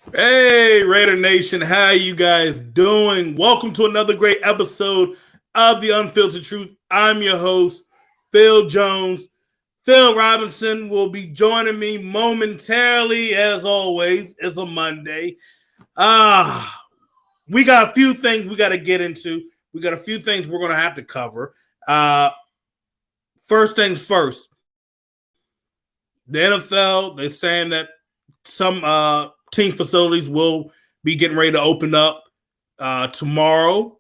Hey, Raider Nation, how you guys doing? Welcome to another great episode of the Unfiltered Truth. I'm your host, Phil Jones. Phil Robinson will be joining me momentarily, as always. It's a Monday. Ah, we got a few things we got to get into. We got a few things we're going to have to cover. Uh, First things first, the NFL, they're saying that some team facilities will be getting ready to open up tomorrow.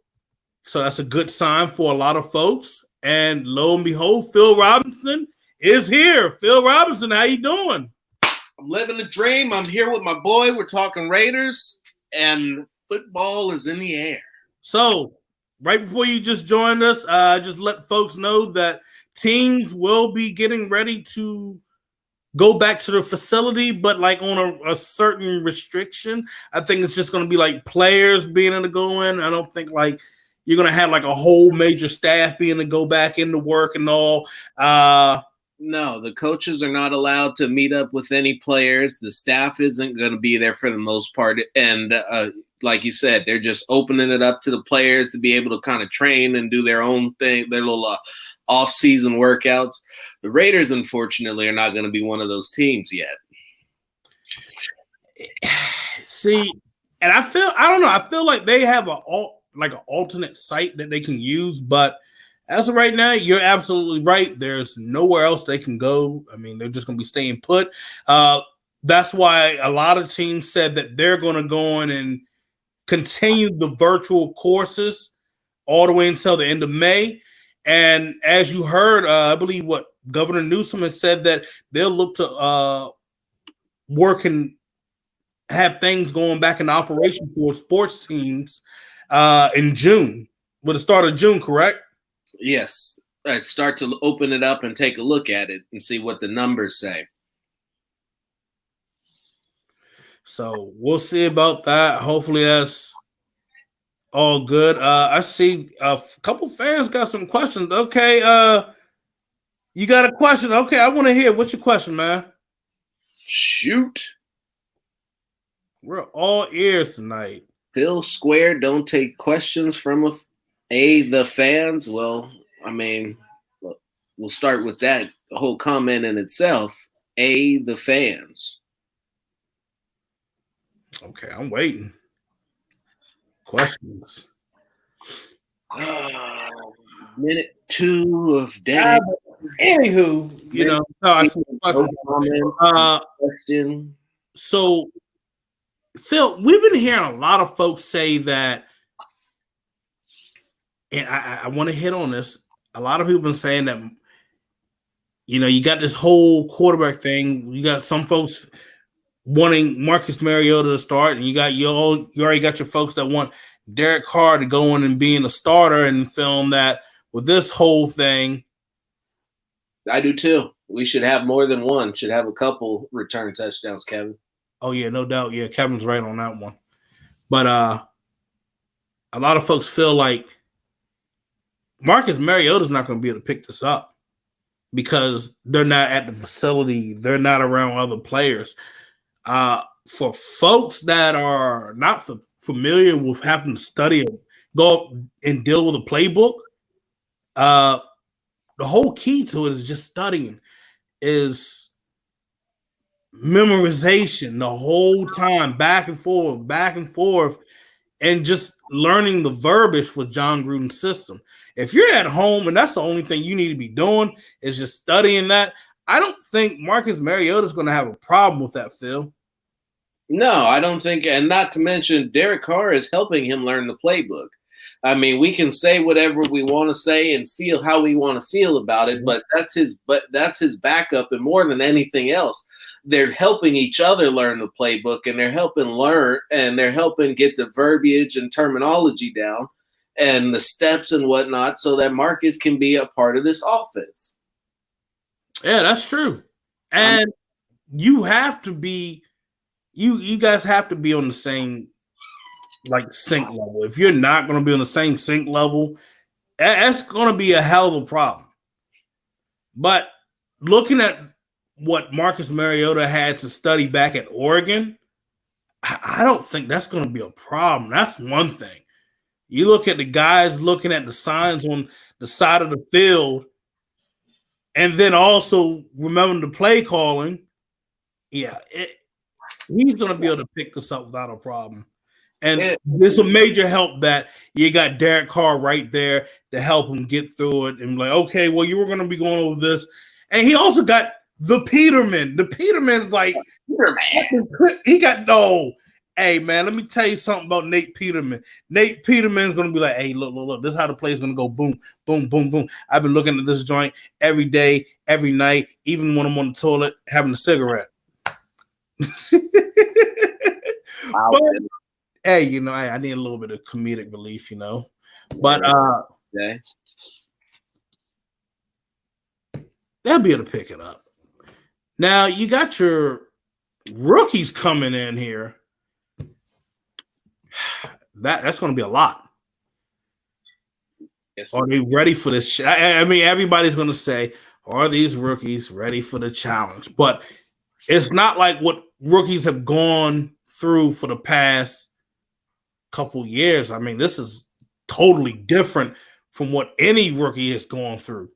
So that's a good sign for a lot of folks. And lo and behold, Phil Robinson is here. Phil Robinson, how you doing? I'm living a dream. I'm here with my boy. We're talking Raiders, and football is in the air. So right before you just joined us, just let folks know that teams will be getting ready to go back to the facility, but like on a certain restriction. I think it's just going to be like players being able to go in. I don't think like you're going to have like a whole major staff being able to go back into work and all. No, the coaches are not allowed to meet up with any players. The staff isn't going to be there for the most part. And like you said, they're just opening it up to the players to be able to kind of train and do their own thing, their little off-season workouts. The Raiders, unfortunately, are not going to be one of those teams yet. See, and I don't know. I feel like they have an alternate site that they can use, but as of right now, you're absolutely right. There's nowhere else they can go. I mean, they're just going to be staying put. That's why a lot of teams said that they're going to go in and continue the virtual courses all the way until the end of May. And as you heard, I believe what Governor Newsom has said that they'll look to work and have things going back in operation for sports teams in June. With the start of June, correct? Yes. I'd start to open it up and take a look at it and see what the numbers say. So we'll see about that. Hopefully that's all good. I see a couple fans got some questions. Okay, you got a question? Okay, I want to hear. What's your question, man? Shoot. We're all ears tonight. Phil Square don't take questions from the fans. Well, I mean, we'll start with that whole comment in itself. The fans. Okay, I'm waiting. Questions. Minute 2 of dead. Anywho, you know, I see question. So, Phil, we've been hearing a lot of folks say that, and I want to hit on this. A lot of people have been saying that, you know, you got this whole quarterback thing. You got some folks wanting Marcus Mariota to start, and you already got your folks that want Derek Carr to go in and being a starter, and film that with this whole thing. I do too. We should have more than one. Should have a couple return touchdowns, Kevin. Oh yeah, no doubt. Yeah, Kevin's right on that one. But a lot of folks feel like Marcus Mariota's not going to be able to pick this up because they're not at the facility. They're not around other players. For folks that are not familiar with having to study, go and deal with a playbook, the whole key to it is just studying, is memorization the whole time, back and forth, and just learning the verbiage for John Gruden's system. If you're at home and that's the only thing you need to be doing is just studying that, I don't think Marcus Mariota is going to have a problem with that, Phil. No, I don't think, and not to mention Derek Carr is helping him learn the playbook. I mean, we can say whatever we want to say and feel how we want to feel about it, but that's his backup, and more than anything else, they're helping each other learn the playbook, and they're helping learn, and they're helping get the verbiage and terminology down and the steps and whatnot so that Marcus can be a part of this offense. Yeah, that's true. And you have to be you guys have to be on the same like sync level. If you're not going to be on the same sync level, that's going to be a hell of a problem. But looking at what Marcus Mariota had to study back at Oregon, I don't think that's going to be a problem. That's one thing. You look at the guys looking at the signs on the side of the field, and then also remembering the play calling. Yeah, he's going to be able to pick this up without a problem. And it's a major help that you got Derek Carr right there to help him get through it. And like, okay, well, you were going to be going over this. And he also got the Peterman. The Peterman, like, Peterman. he got, no. Hey, man, let me tell you something about Nate Peterman. Nate Peterman's going to be like, hey, look, this is how the play is going to go. Boom, boom, boom, boom. I've been looking at this joint every day, every night, even when I'm on the toilet having a cigarette. Wow. But, hey, you know, I need a little bit of comedic relief, you know. But okay. They'll be able to pick it up. Now, you got your rookies coming in here. That's going to be a lot. Yes. Are they ready for this? I mean, everybody's going to say, are these rookies ready for the challenge? But it's not like what rookies have gone through for the past couple years. I mean, this is totally different from what any rookie has gone through.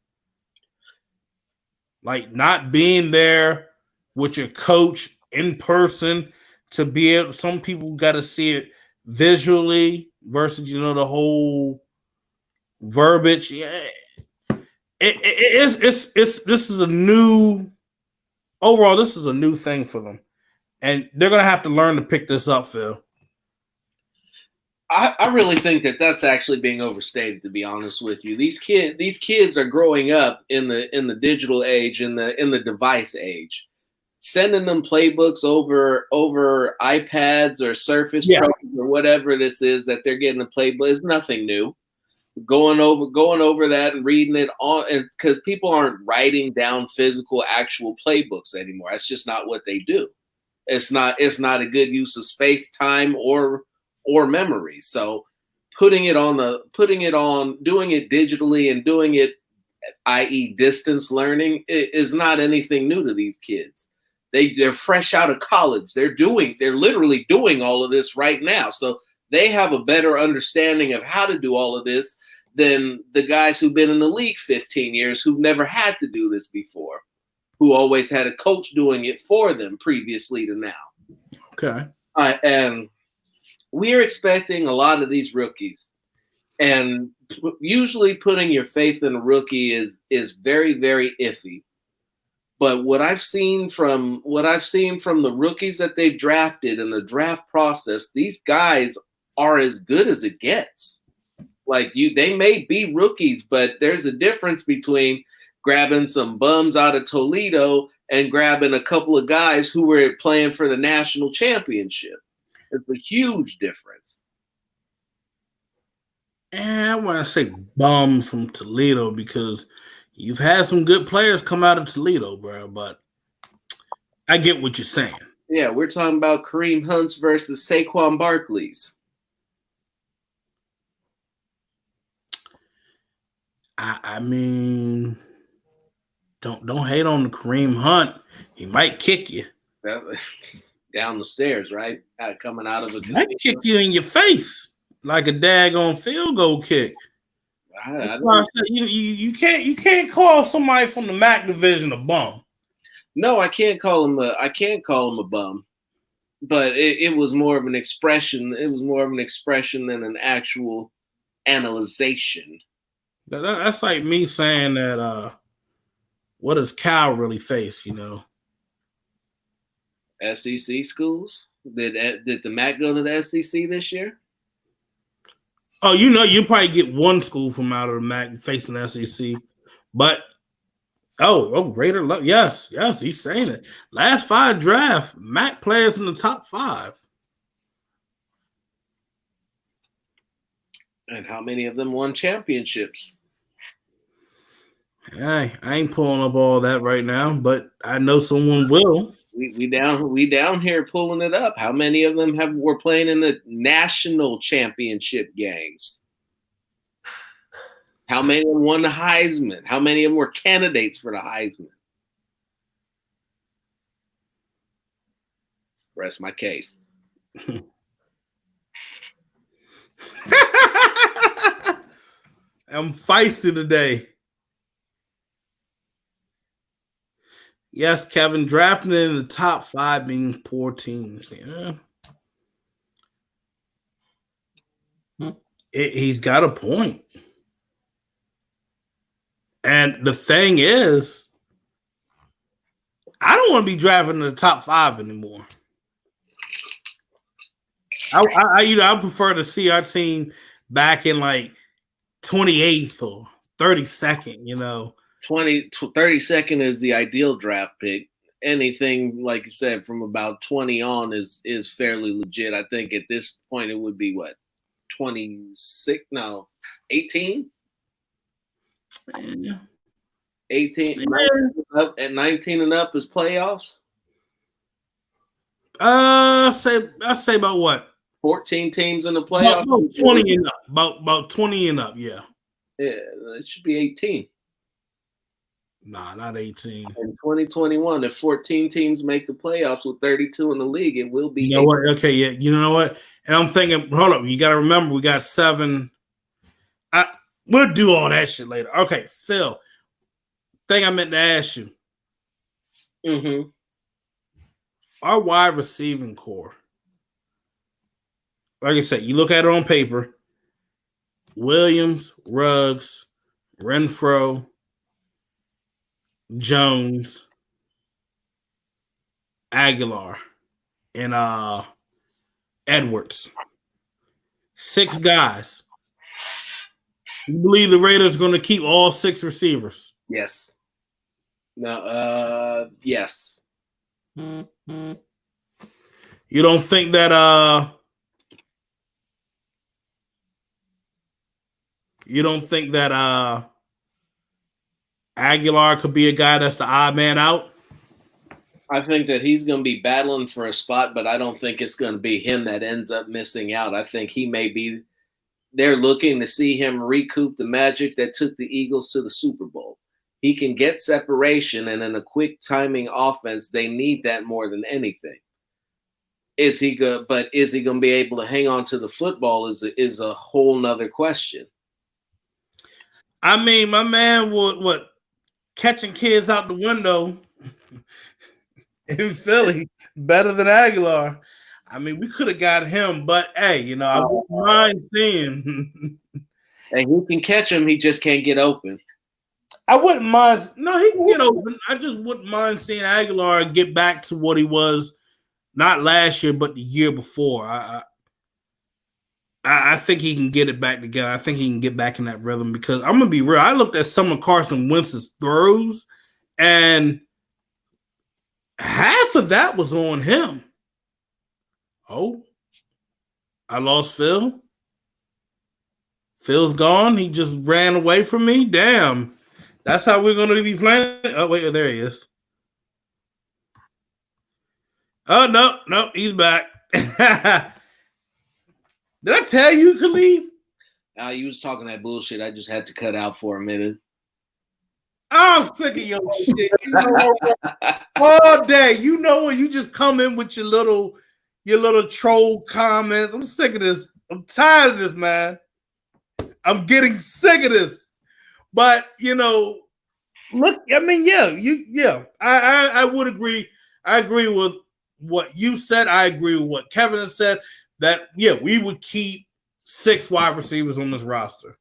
Like not being there with your coach in person to be able, some people got to see it visually versus, you know, the whole verbiage. Yeah, this is a new, overall, this is a new thing for them. And they're going to have to learn to pick this up, Phil. I really think that that's actually being overstated, to be honest with you. These kids are growing up in the digital age, in the device age. Sending them playbooks over iPads or Surface Pro or whatever this is that they're getting a playbook is nothing new. Going over that and reading it on, and because people aren't writing down physical actual playbooks anymore. That's just not what they do. It's not a good use of space, time, or memory. So doing it digitally and doing it, i.e. distance learning, is not anything new to these kids. They're fresh out of college. They're literally doing all of this right now. So they have a better understanding of how to do all of this than the guys who've been in the league 15 years who've never had to do this before, who always had a coach doing it for them previously to now. Okay. And we're expecting a lot of these rookies, and usually putting your faith in a rookie is very, very iffy. But what I've seen from the rookies that they've drafted in the draft process, these guys are as good as it gets. Like they may be rookies, but there's a difference between grabbing some bums out of Toledo and grabbing a couple of guys who were playing for the national championship. It's a huge difference. And I want to say bums from Toledo because you've had some good players come out of Toledo, bro, but I get what you're saying. Yeah, we're talking about Kareem Hunts versus Saquon Barkley's. I mean, don't hate on the Kareem Hunt. He might kick you down the stairs, right? Coming out of a casino. Might kick you in your face like a daggone field goal kick. You can't call somebody from the MAC division a bum. No, I can't call him a bum. But it was more of an expression. It was more of an expression than an actual analyzation. That's like me saying that what does Cal really face, you know? SEC schools? Did the MAC go to the SEC this year? Oh, you know, you probably get one school from out of the MAC facing the SEC. But greater luck. Yes, he's saying it. Last 5 drafts, MAC players in the top 5. And how many of them won championships? Hey, I ain't pulling up all that right now, but I know someone will. We down here pulling it up. How many of them were playing in the national championship games? How many of them won the Heisman? How many of them were candidates for the Heisman? Rest my case. I'm feisty today. Yes, Kevin, drafting in the top 5 means poor teams. Yeah. He's got a point. And the thing is, I don't want to be drafting in the top 5 anymore. I prefer to see our team back in like 28th or 32nd. 32nd is the ideal draft pick. Anything, like you said, from about 20 on is fairly legit. I think at this point it would be what, 26? No, 18? Yeah. 18, Yeah. 19 up, at 19 and up is playoffs. I say about what? 14 teams in the playoffs. About 20 and up. About 20 and up, yeah. Yeah, it should be 18. Nah, not 18. In 2021, if 14 teams make the playoffs with 32 in the league, it will be. You know what? Okay, yeah. You know what? And I'm thinking, hold up. You got to remember, we got 7. We'll do all that shit later. Okay, Phil. Thing I meant to ask you. Mm-hmm. Our wide receiving core. Like I said, you look at it on paper. Williams, Ruggs, Renfro, Jones, Aguilar, and Edwards. 6 guys. You believe the Raiders are going to keep all 6 receivers? Yes. No. Yes. You don't think that Aguilar could be a guy that's the odd man out? I think that he's going to be battling for a spot, but I don't think it's going to be him that ends up missing out. I think he may be. They're looking to see him recoup the magic that took the Eagles to the Super Bowl. He can get separation, and in a quick timing offense, they need that more than anything. Is he good? But is he going to be able to hang on to the football? Is a whole nother question. I mean, my man would catching kids out the window in Philly better than Aguilar. I mean, we could have got him, but hey, I wouldn't mind seeing. And he can catch him, he just can't get open. I wouldn't mind. No, he can get open. I just wouldn't mind seeing Aguilar get back to what he was, not last year, but the year before. I think he can get it back together. I think he can get back in that rhythm because I'm gonna be real. I looked at some of Carson Wentz's throws, and half of that was on him. Oh, I lost Phil. Phil's gone. He just ran away from me. Damn. That's how we're going to be playing. Oh, wait, there he is. Oh, no, he's back. Did I tell you could leave? You was talking that bullshit. I just had to cut out for a minute. I'm sick of your shit. All day. When you just come in with your little troll comments. I'm sick of this. I'm tired of this, man. I'm getting sick of this. But look, I mean, I would agree. I agree with what you said. I agree with what Kevin has said. That we would keep 6 wide receivers on this roster,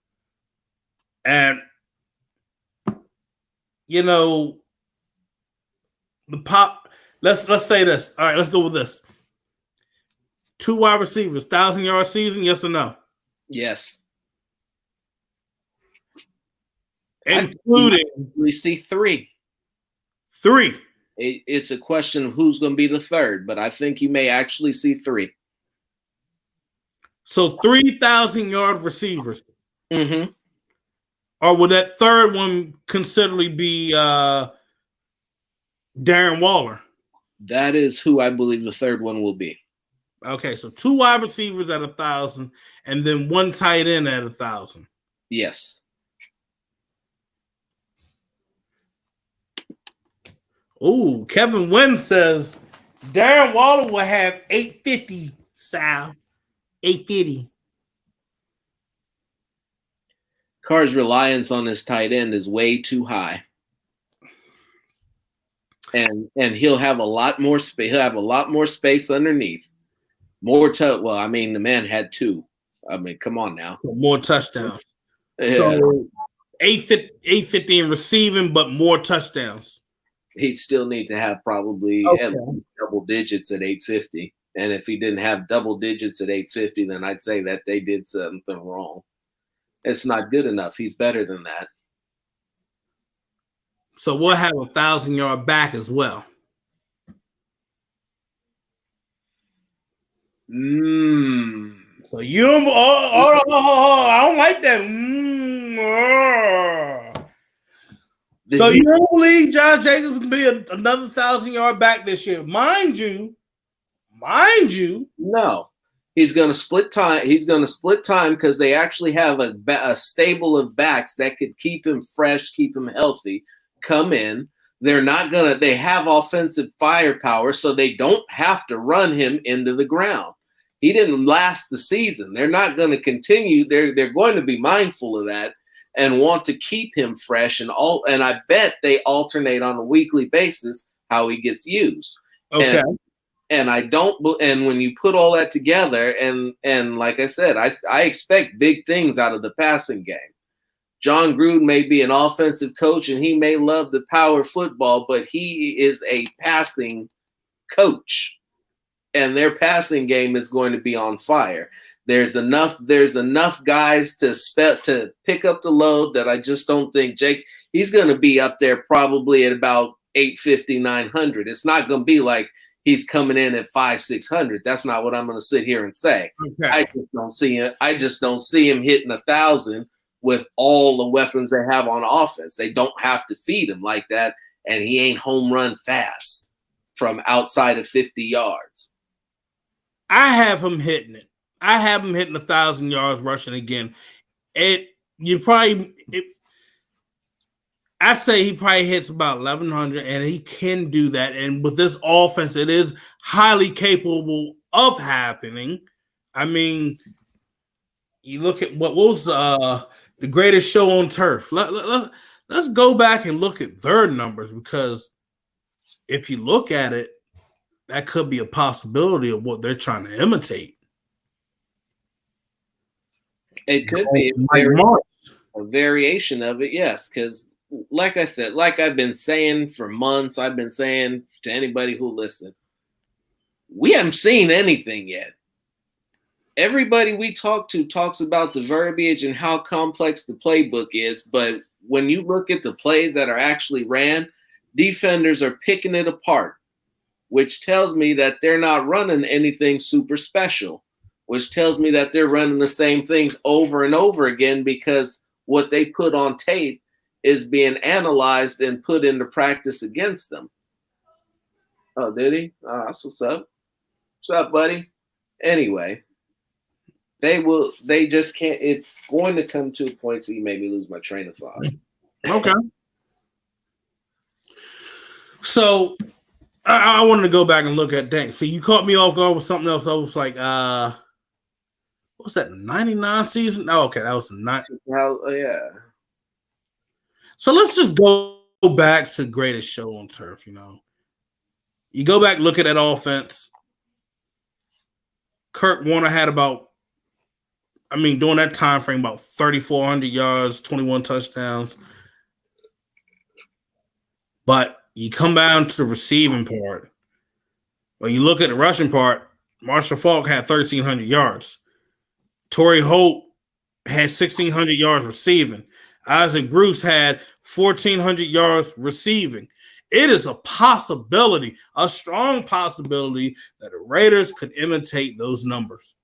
and the pop. Let's say this. All right, let's go with this. 2 wide receivers, 1,000-yard season. Yes or no? Yes. Including we see 3. 3. It's a question of who's going to be the third, but I think you may actually see 3. So 3,000-yard receivers. Mm-hmm. Or would that third one considerably be Darren Waller? That is who I believe the third one will be. Okay, so 2 wide receivers at 1,000, and then 1 tight end at 1,000. Yes. Oh, Kevin Wynn says Darren Waller will have 850 South, 850. Carr's reliance on his tight end is way too high. And he'll have a lot more space. He'll have a lot more space underneath. Well, I mean, the man had 2. I mean, come on now. More touchdowns. Yeah. So 850 in receiving, but more touchdowns. He'd still need to have probably at least double digits at 850. And if he didn't have double digits at 850, then I'd say that they did something wrong. It's not good enough. He's better than that. So we'll have a 1,000-yard back as well. So you don't. I don't like that. So you don't believe Josh Jacobs can be another 1,000-yard back this year, mind you. No, he's going to split time. He's going to split time because they actually have a stable of backs that could keep him fresh, keep him healthy. Come in. They're not going to. They have offensive firepower, so they don't have to run him into the ground. He didn't last the season. They're not going to continue. They're going to be mindful of that and want to keep him fresh and I bet they alternate on a weekly basis how he gets used. Okay. And when you put all that together and like I said, I expect big things out of the passing game. John Gruden may be an offensive coach and he may love the power football, but he is a passing coach. And their passing game is going to be on fire. There's enough guys to pick up the load that I just don't think he's going to be up there probably at about 850, 900. It's not going to be like he's coming in at 500-600. That's not what I'm going to sit here and say. Okay. I just don't see him hitting 1,000 with all the weapons they have on offense. They don't have to feed him like that, and he ain't home run fast from outside of 50 yards. I have him hitting it. I have him hitting 1,000 yards rushing again. I say he probably hits about 1,100, and he can do that. And with this offense, it is highly capable of happening. I mean, you look at what was the greatest show on turf. Let's go back and look at their numbers, because if you look at it, that could be a possibility of what they're trying to imitate. It could be a variation of it, yes. Because, like I said, like I've been saying for months, I've been saying to anybody who listens, we haven't seen anything yet. Everybody we talk to talks about the verbiage and how complex the playbook is, but when you look at the plays that are actually ran, defenders are picking it apart, which tells me that they're not running anything super special, which tells me that they're running the same things over and over again because what they put on tape is being analyzed and put into practice against them. Oh, did he? Oh, that's what's up. What's up, buddy? Anyway, they just can't. It's going to come to a point so you made me lose my train of thought. Okay. So I wanted to go back and look at Dank. So you caught me off guard with something else. I was like, what's that, 99 season? Oh, okay, that was the 90. Yeah. So let's just go back to greatest show on turf, You go back, look at that offense. Kurt Warner had during that time frame, about 3,400 yards, 21 touchdowns. But you come down to the receiving part. When you look at the rushing part, Marshall Faulk had 1,300 yards. Torrey Holt had 1,600 yards receiving. Isaac Bruce had 1,400 yards receiving. It is a possibility, a strong possibility, that the Raiders could imitate those numbers.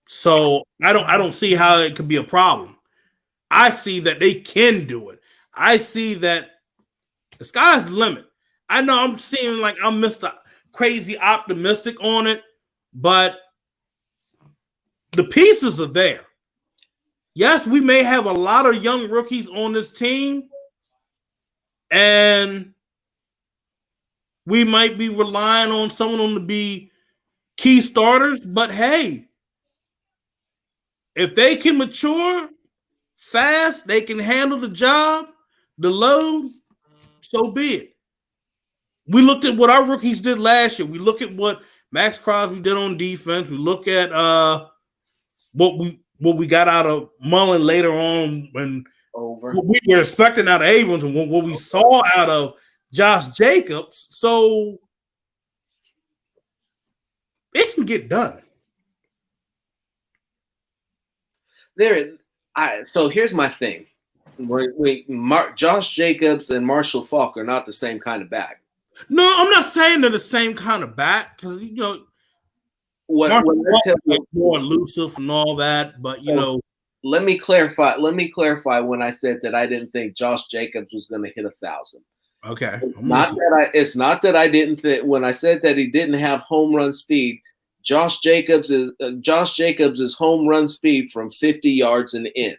So I don't see how it could be a problem. I see that they can do it. I see that the sky's the limit. I know I'm seeming like I'm Mr. Crazy optimistic on it, but the pieces are there. Yes, we may have a lot of young rookies on this team, and we might be relying on someone to be key starters, but hey, if they can mature fast, they can handle the job, the load, so be it. We looked at what our rookies did last year. We look at what Max Crosby did on defense. We look at what we got out of Mullen later on when what we were expecting out of Abrams and what we saw out of Josh Jacobs. So it can get done. So here's my thing. Josh Jacobs and Marshall Faulk are not the same kind of back. No, I'm not saying they're the same kind of back because what more elusive and all that, but let me clarify when I said that I didn't think Josh Jacobs was going to hit 1,000. Okay. It's not that I didn't think when I said that he didn't have home run speed. Josh Jacobs' home run speed from 50 yards and in.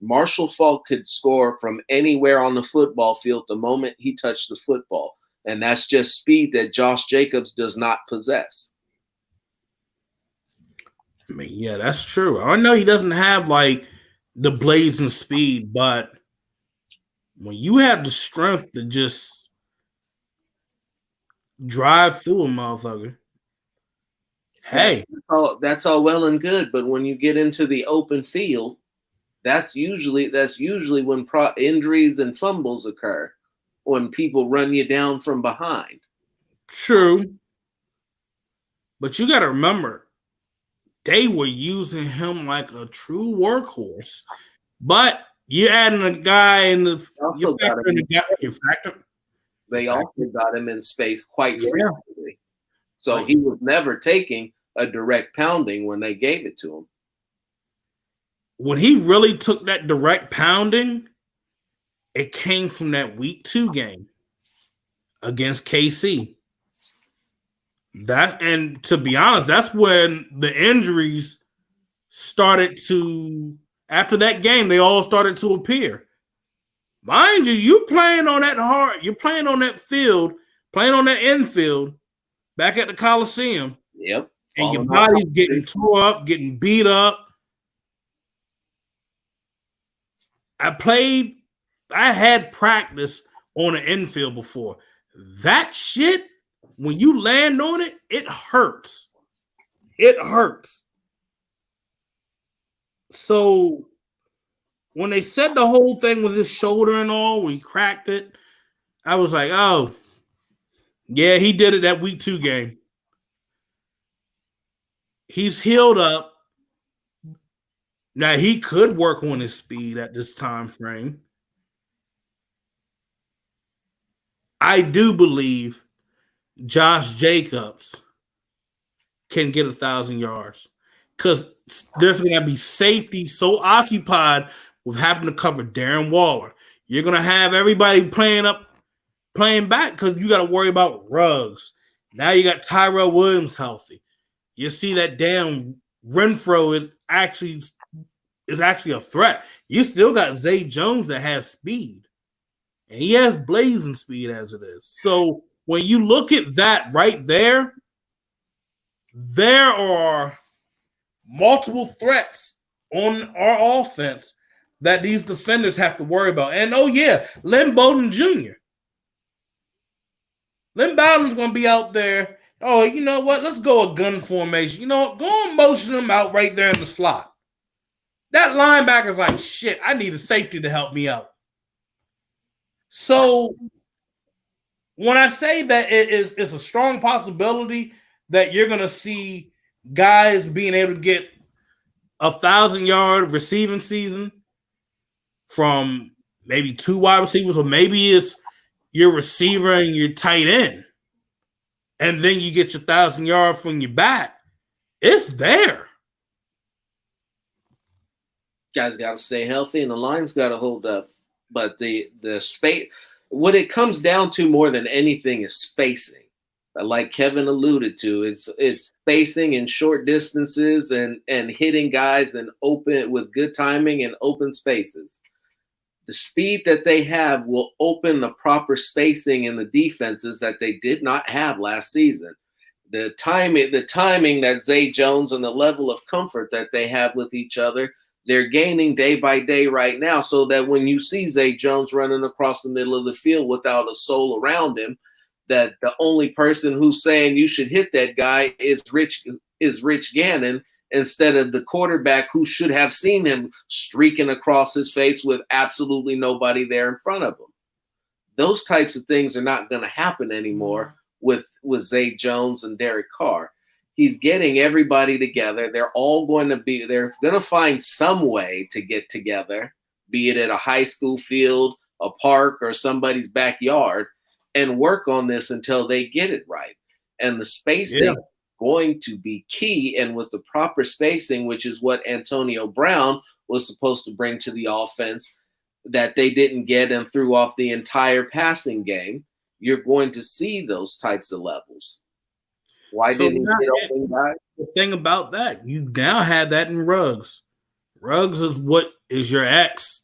Marshall Faulk could score from anywhere on the football field the moment he touched the football. And that's just speed that Josh Jacobs does not possess. I mean, yeah, that's true. I know he doesn't have like the blazing speed, but when you have the strength to just drive through a motherfucker, hey, that's all well and good. But when you get into the open field, that's usually when injuries and fumbles occur, when people run you down from behind. True. But you got to remember, they were using him like a true workhorse. But you're adding a guy in the They also got him in space quite frequently. So he was never taking a direct pounding when they gave it to him. When he really took that direct pounding, it came from that week 2 game against KC. And to be honest, that's when the injuries started to, after that game, they all started to appear. Mind you, you're playing on that field, playing on that infield back at the Coliseum. Yep. And your body's getting tore up, getting beat up. I had practice on an infield before. That shit, when you land on it, it hurts. It hurts. So when they said the whole thing with his shoulder and all, we cracked it, I was like, oh, yeah, he did it that week 2 game. He's healed up. Now, he could work on his speed at this time frame. I do believe Josh Jacobs can get 1,000 yards because there's going to be safety so occupied with having to cover Darren Waller. You're going to have everybody playing back because you got to worry about Ruggs. Now you got Tyrell Williams healthy. You see that damn Renfro is actually a threat. You still got Zay Jones that has speed. And he has blazing speed as it is. So when you look at that right there, there are multiple threats on our offense that these defenders have to worry about. And oh yeah, Lynn Bowden Jr. Lynn Bowden's going to be out there. Oh, you know what? Let's go a gun formation. You know what? Go and motion him out right there in the slot. That linebacker's like, shit, I need a safety to help me out. So when I say that it's a strong possibility that you're going to see guys being able to get 1,000-yard receiving season from maybe 2 wide receivers, or maybe it's your receiver and your tight end, and then you get your 1,000-yard from your back, it's there. Guys got to stay healthy, and the line's got to hold up. But the space, what it comes down to more than anything is spacing. Like Kevin alluded to, it's spacing in short distances and hitting guys in open with good timing and open spaces. The speed that they have will open the proper spacing in the defenses that they did not have last season. The timing that Zay Jones and the level of comfort that they have with each other, they're gaining day by day right now, so that when you see Zay Jones running across the middle of the field without a soul around him, that the only person who's saying you should hit that guy is Rich Gannon, instead of the quarterback who should have seen him streaking across his face with absolutely nobody there in front of him. Those types of things are not going to happen anymore with Zay Jones and Derek Carr. He's getting everybody together. They're going to find some way to get together, be it at a high school field, a park, or somebody's backyard, and work on this until they get it right. And the spacing going to be key, and with the proper spacing, which is what Antonio Brown was supposed to bring to the offense that they didn't get and threw off the entire passing game, you're going to see those types of levels. Why didn't he get open guys? The thing about that, you now have that in Ruggs. Ruggs is what is your X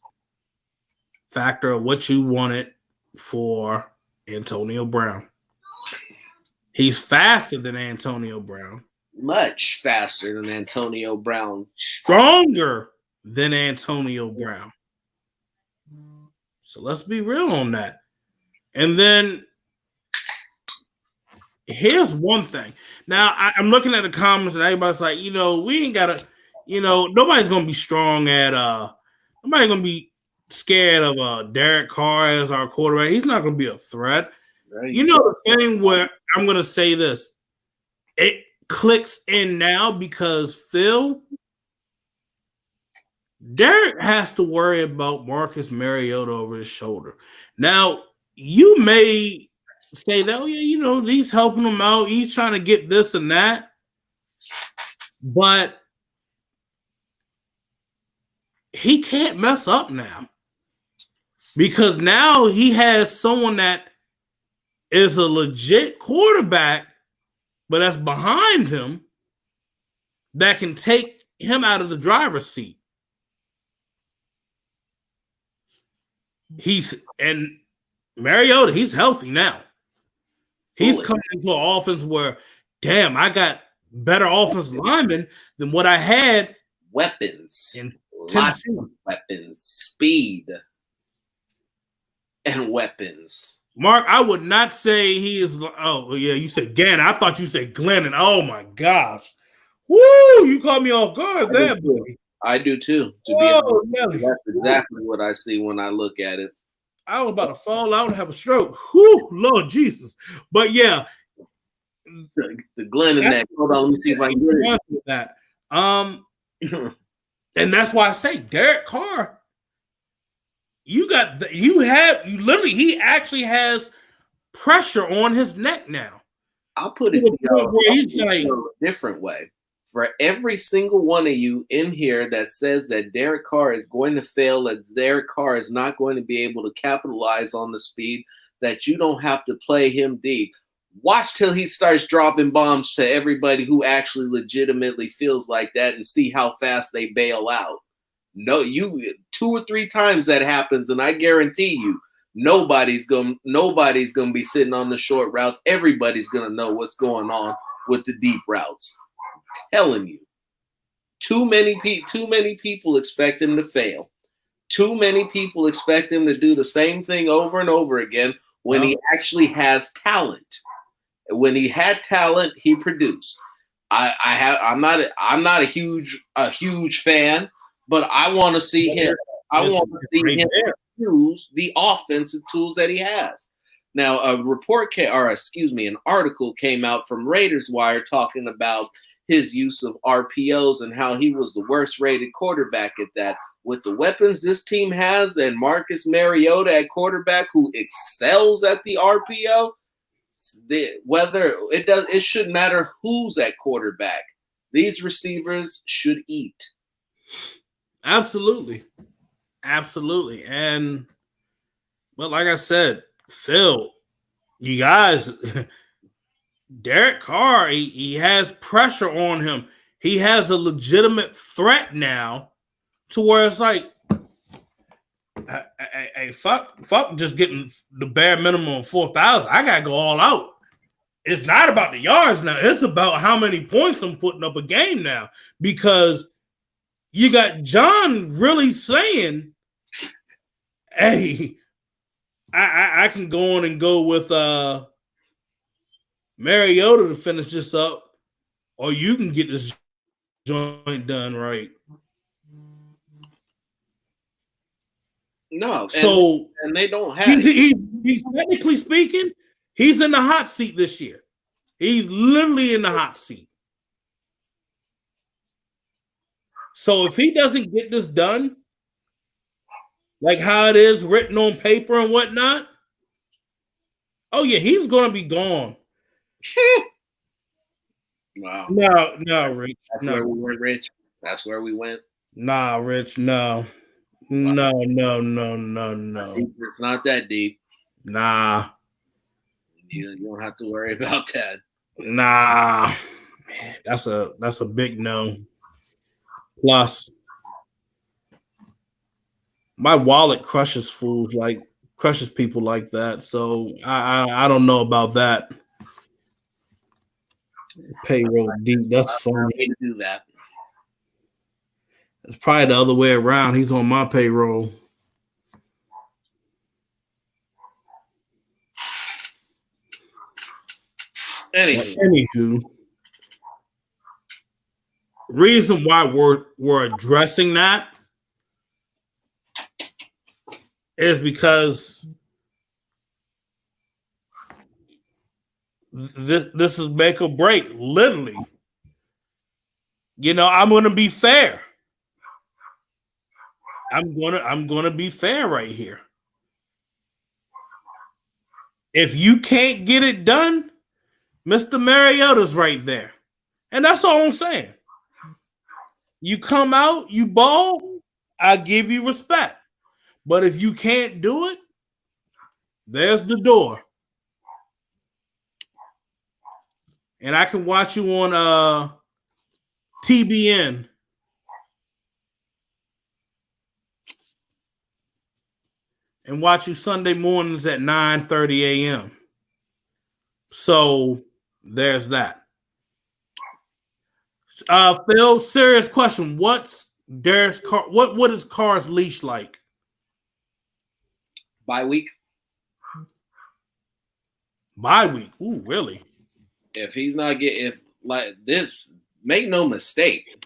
factor of what you wanted for Antonio Brown. He's faster than Antonio Brown. Much faster than Antonio Brown. Stronger than Antonio Brown. So let's be real on that. And then here's one thing. Now, I'm looking at the comments and everybody's like, we ain't got to, nobody's going to be strong at, nobody's going to be scared of Derek Carr as our quarterback. He's not going to be a threat. The thing where I'm going to say this, it clicks in now because Derek has to worry about Marcus Mariota over his shoulder. Now, you may say that, he's helping him out. He's trying to get this and that. But he can't mess up now. Because now he has someone that is a legit quarterback, but that's behind him, that can take him out of the driver's seat. And Mariota, he's healthy now. He's coming into an offense where, damn, I got better offensive linemen than what I had. Weapons. In Tennessee. Weapons. Speed. And weapons. Mark, I would not say he is. Oh, yeah, you said Gannon. I thought you said Glennon. Oh, my gosh. Woo, you caught me off guard there, boy. I do too. That's exactly what I see when I look at it. I was about to fall out and have a stroke. Whew, Lord Jesus. But yeah. The Glennon neck. Hold on, let me see if I can get it. That. And that's why I say Derek Carr. He actually has pressure on his neck now. I'll put it to you a different way. For every single one of you in here that says that Derek Carr is going to fail, that Derek Carr is not going to be able to capitalize on the speed, that you don't have to play him deep. Watch till he starts dropping bombs to everybody who actually legitimately feels like that and see how fast they bail out. No, you 2 or 3 times that happens, and I guarantee you, nobody's gonna be sitting on the short routes. Everybody's gonna know what's going on with the deep routes. I'm telling you, too many people expect him to fail. Too many people expect him to do the same thing over and over again when he actually has talent. When he had talent, he produced. I'm not a huge fan. But I want to see him. I want to see him use the offensive tools that he has. Now, an article came out from Raiders Wire talking about his use of RPOs and how he was the worst rated quarterback at that. With the weapons this team has, and Marcus Mariota at quarterback, who excels at the RPO, it shouldn't matter who's at quarterback. These receivers should eat. Absolutely. And but like I said, Phil, you guys, Derek Carr, he has pressure on him. He has a legitimate threat now to where it's like, Hey, fuck, just getting the bare minimum of 4,000. I gotta go all out. It's not about the yards now. It's about how many points I'm putting up a game now, because you got John really saying, "Hey, I can go on and go with Mariota to finish this up, or you can get this joint done right." No, so and they don't have. He's technically speaking, he's in the hot seat this year. He's literally in the hot seat. So if he doesn't get this done, like how it is written on paper and whatnot, oh yeah, he's going to be gone. Wow. No, Rich. That's where we went, Rich. That's where we went. Nah, Rich. No. Wow. No. It's not that deep. Nah. You don't have to worry about that. Nah. Man, that's a big no. Plus, my wallet crushes people like that. So I don't know about that. Payroll deep. That's funny. To do that. It's probably the other way around. He's on my payroll. Anywho, reason why we're addressing that is because this is make or break, literally. You know, I'm gonna be fair. I'm gonna be fair right here. If you can't get it done, Mr. Mariota's right there. And that's all I'm saying. You come out, you ball, I give you respect. But if you can't do it, there's the door. And I can watch you on TBN. And watch you Sunday mornings at 9:30 a.m. So there's that. Phil, serious question. What's Derek's car? What is Carr's leash like? Bye week. Bye week. Ooh, really? If he's not if like this, make no mistake.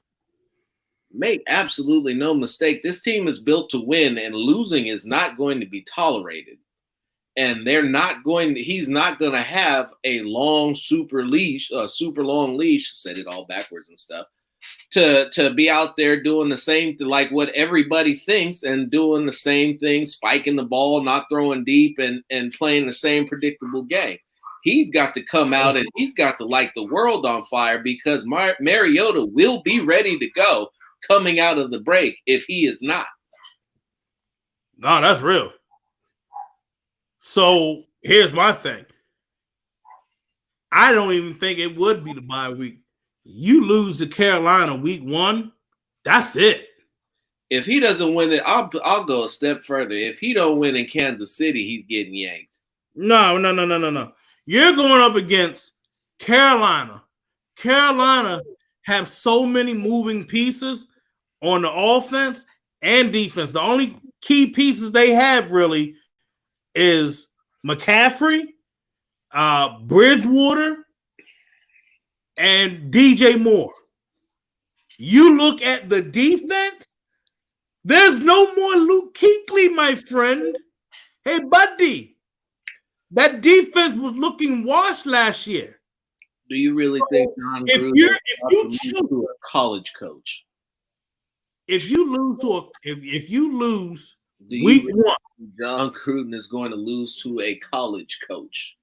Make absolutely no mistake. This team is built to win, and losing is not going to be tolerated. And he's not going to have a long super long leash, said it all backwards and stuff, to be out there doing the same thing, like what everybody thinks, and doing the same thing, spiking the ball, not throwing deep, and playing the same predictable game. He's got to come out and he's got to light the world on fire, because Mariota will be ready to go coming out of the break if he is not. No, that's real. So here's my thing. I don't even think it would be the bye week. You lose to Carolina week 1, that's it. If he doesn't win it, I'll go a step further. If he don't win in Kansas City, he's getting yanked. No. You're going up against Carolina. Carolina have so many moving pieces on the offense and defense. The only key pieces they have really is McCaffrey, Bridgewater, and DJ Moore. You look at the defense, there's no more Luke Kuechly, my friend. Hey, buddy, that defense was looking washed last year. Do you really think John Gruden is a college coach? If you lose week 1, John Gruden is going to lose to a college coach.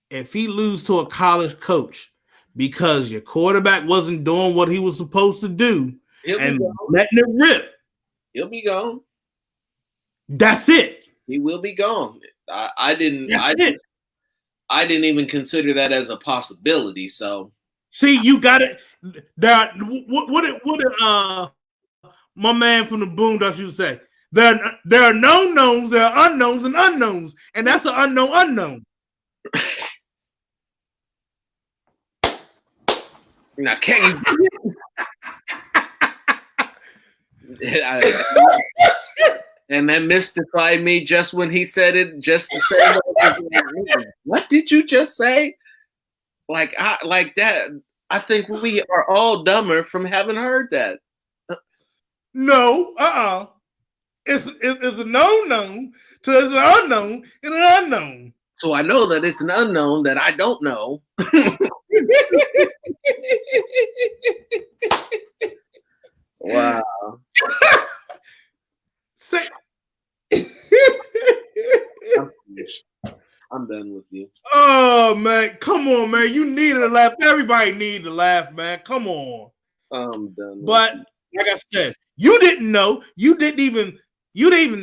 If he loses to a college coach because your quarterback wasn't doing what he was supposed to do and letting it rip, he'll be gone. That's it. He will be gone. I didn't even consider that as a possibility. So see, you got it. What did my man from the Boondocks used to say? There are known knowns, there are unknowns and unknowns, and that's an unknown. Now, can you? And that mystified me just when he said it, just to say, what did you just say? Like that. I think we are all dumber from having heard that. No, It's a known, so it's an unknown and an unknown. So I know that it's an unknown that I don't know. Wow. Say, I'm done with you. Oh man, come on, man! You needed to laugh. Everybody needed to laugh, man. Come on. I'm done. But like I said, you didn't know. You didn't even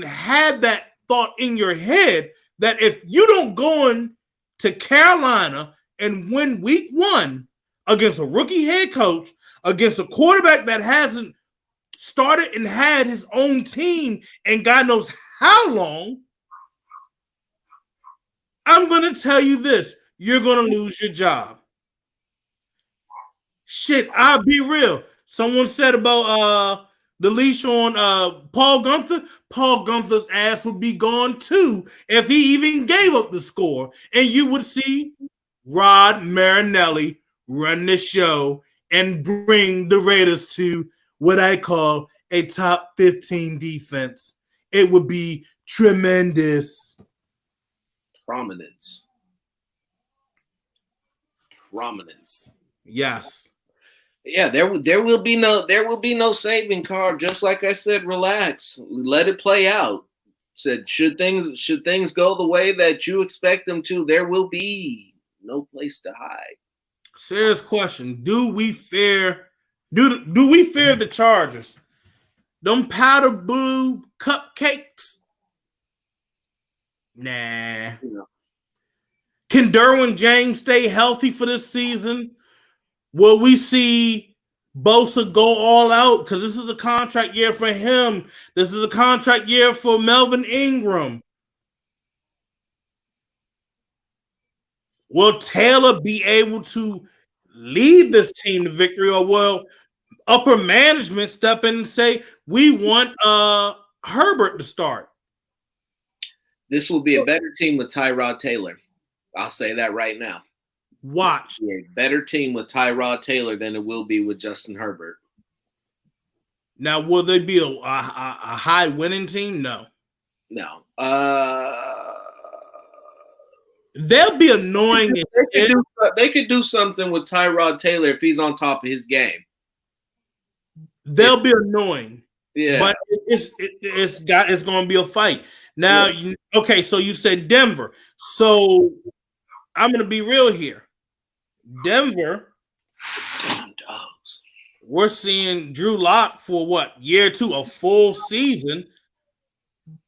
have that thought in your head that if you don't go in to Carolina and win week 1 against a rookie head coach, against a quarterback that hasn't started and had his own team and God knows how long, I'm going to tell you this. You're going to lose your job. Shit, I'll be real. Someone said about the leash on Paul Gunther. Paul Gunther's ass would be gone too if he even gave up the score. And you would see Rod Marinelli run the show and bring the Raiders to what I call a top 15 defense. It would be tremendous. Prominence. Yes. Yeah, there will be no saving Carr. Just like I said, relax, let it play out. Said should things go the way that you expect them to, there will be no place to hide. Serious question: do we fear the Chargers? Them powder blue cupcakes? Nah. No. Can Derwin James stay healthy for this season? Will we see Bosa go all out? Because this is a contract year for him. This is a contract year for Melvin Ingram. Will Taylor be able to lead this team to victory, or will upper management step in and say, we want Herbert to start? This will be a better team with Tyrod Taylor. I'll say that right now. Watch. A better team with Tyrod Taylor than it will be with Justin Herbert. Now, will they be a high winning team? No. They'll be annoying. They could do something with Tyrod Taylor if he's on top of his game. They'll be annoying. Yeah. But it's going to be a fight. Now, yeah. Okay, so you said Denver. So I'm going to be real here. Denver, damn dogs. We're seeing Drew Lock for what, year 2, a full season.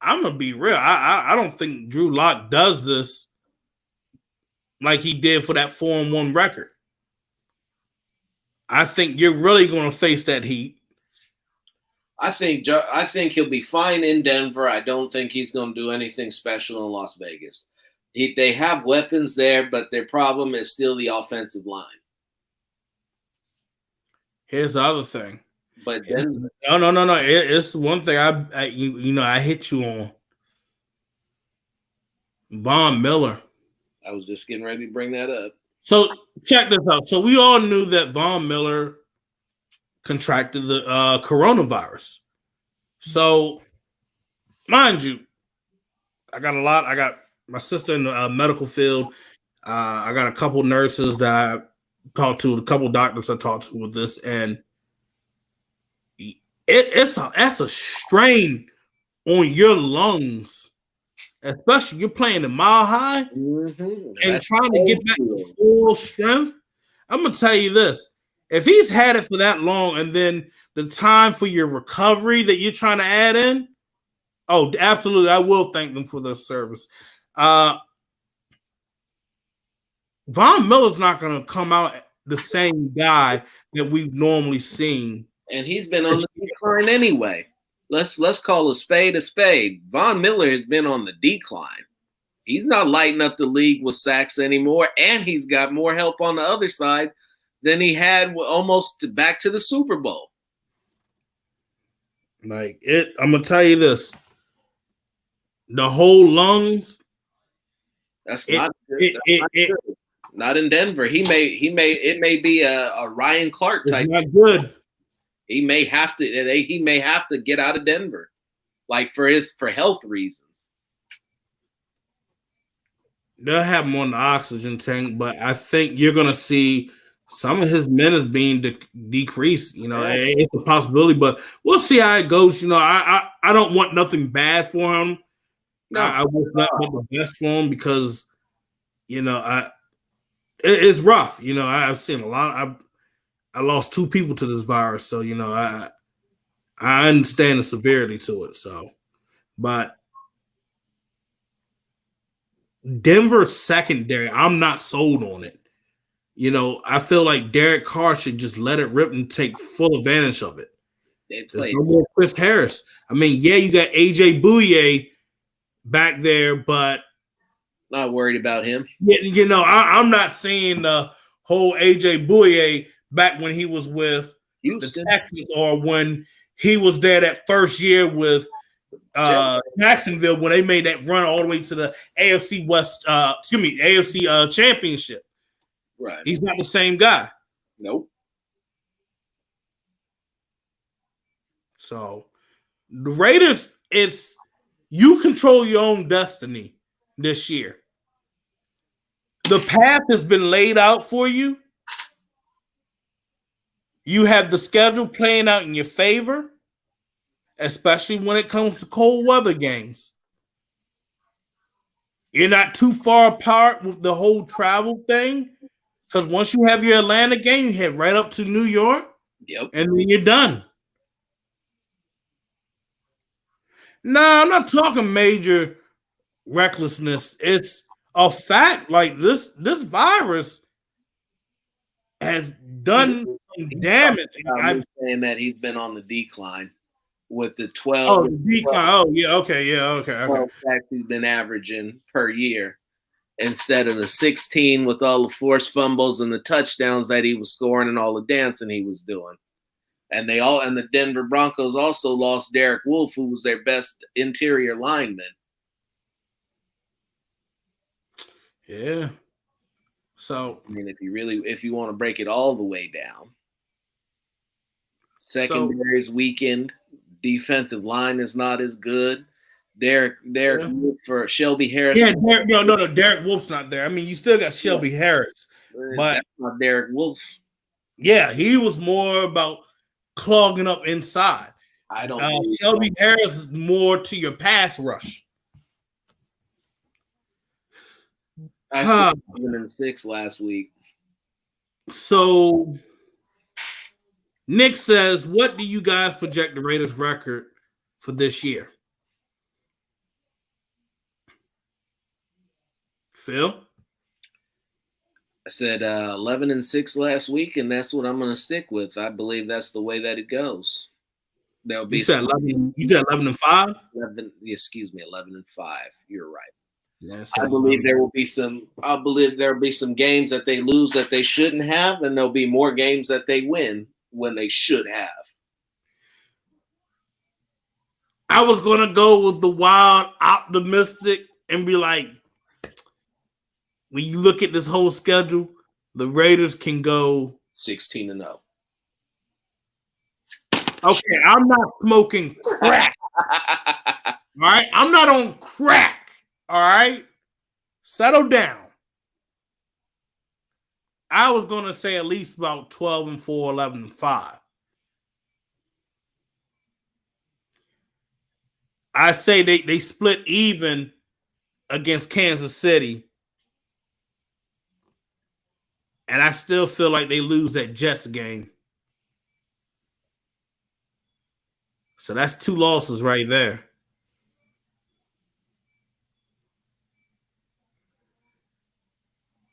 I'm going to be real. I don't think Drew Lock does this like he did for that 4-1 record. I think you're really going to face that heat. I think he'll be fine in Denver. I don't think he's going to do anything special in Las Vegas. They have weapons there, but their problem is still the offensive line. Here's the other thing. But Denver, no. It's one thing I hit you on. Von Miller. I was just getting ready to bring that up. So check this out. So we all knew that Von Miller contracted the coronavirus. So, mind you, I got my sister in the medical field. I got a couple nurses that I talked to, a couple doctors I talked to with this, and that's a strain on your lungs, especially you're playing in Mile High and trying to get back to full strength. I'm gonna tell you this. If he's had it for that long and then the time for your recovery that you're trying to add in, oh, absolutely. I will thank them for their service. Von Miller's not going to come out the same guy that we've normally seen. And he's been on the decline anyway. let's call a spade a spade. Von Miller has been on the decline. He's not lighting up the league with sacks anymore, and he's got more help on the other side than he had almost back to the Super Bowl. Like it, I'm gonna tell you this: the whole lungs. That's not good. Not in Denver. It may be a Ryan Clark type. It's not good. He may have to get out of Denver, like for health reasons. They'll have him on the oxygen tank, but I think you're gonna see some of his minutes being decreased. You know, it's a possibility, but we'll see how it goes. You know, I don't want nothing bad for him. No, I wish nothing but the best for him because, you know, it's rough. You know, I've seen a lot. I lost 2 people to this virus, so you know, I understand the severity to it. So, but Denver's secondary, I'm not sold on it. You know, I feel like Derek Carr should just let it rip and take full advantage of it. There's no more Chris Harris. I mean, yeah, you got AJ Bouye back there, but not worried about him. Yeah, you know, I'm not seeing the whole AJ Bouye back when he was with Houston, the Texans, or when he was there that first year with Jacksonville when they made that run all the way to the AFC West, AFC Championship. Right. He's not the same guy. Nope. So the Raiders, it's you control your own destiny this year. The path has been laid out for you. You have the schedule playing out in your favor, especially when it comes to cold weather games. You're not too far apart with the whole travel thing, because once you have your Atlanta game, you head right up to New York, and then you're done. No, I'm not talking major recklessness. It's a fact. Like this virus has done some damage. I'm saying that he's been on the decline with the 12. Oh, the decline. Oh, yeah. Okay. 12 sacks he's been averaging per year instead of the 16 with all the forced fumbles and the touchdowns that he was scoring and all the dancing he was doing. And the Denver Broncos also lost Derek Wolfe, who was their best interior lineman. Yeah. So I mean, if you want to break it all the way down, secondary is weakened, defensive line is not as good. Derek Wolfe for Shelby Harris. Yeah, no, Derek Wolfe's not there. I mean, you still got Shelby Harris, but that's not Derek Wolfe. Yeah, he was more about clogging up inside. I don't. Shelby Harris is more to your pass rush. I was 7-6 last week. So Nick says, "What do you guys project the Raiders' record for this year?" Phil? I said 11-6 last week, and that's what I'm going to stick with. I believe that's the way that it goes. There'll be. You said 11. You said 11-5. 11. Excuse me, 11-5. You're right. Yes, I believe there will be some. I believe there will be some games that they lose that they shouldn't have, and there'll be more games that they win when they should have. I was going to go with the wild, optimistic, and be like, when you look at this whole schedule, the Raiders can go 16-0. Okay, I'm not smoking crack. All right, I'm not on crack. All right, settle down. I was going to say at least about 12-4, 11-5. I say they split even against Kansas City. And I still feel like they lose that Jets game. So that's 2 losses right there.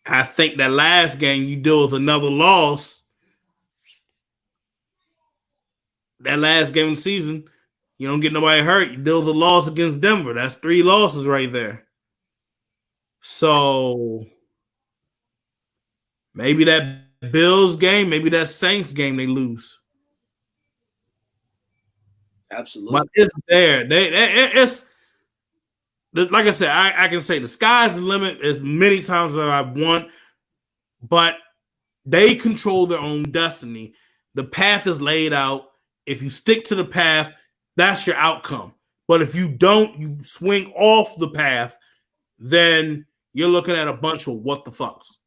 I think that last game you deal with another loss. That last game of the season, You don't get nobody hurt. You deal with a loss against Denver. That's 3 losses right there. So maybe that Bills game, maybe that Saints game, they lose. Absolutely. But it's there. It's like I said, I can say the sky's the limit as many times as I want, but they control their own destiny. The path is laid out. If you stick to the path, that's your outcome. But if you don't, you swing off the path, then you're looking at a bunch of what the fucks.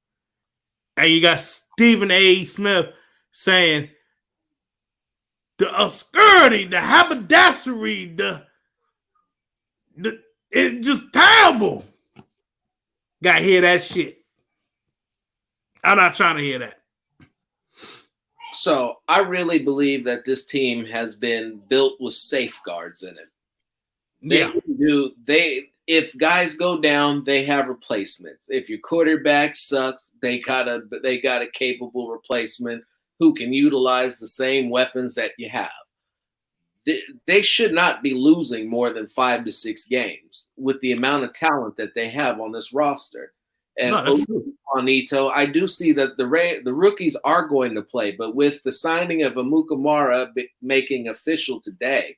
And you got Stephen A. Smith saying the obscurity, the haberdashery, it's just terrible. Gotta hear that shit. I'm not trying to hear that. So I really believe that this team has been built with safeguards in it. If guys go down, they have replacements. If your quarterback sucks, they got a capable replacement who can utilize the same weapons that you have. They should not be losing more than 5 to 6 games with the amount of talent that they have on this roster. And Juanito, I do see that the rookies are going to play, but with the signing of Amukamara making official today,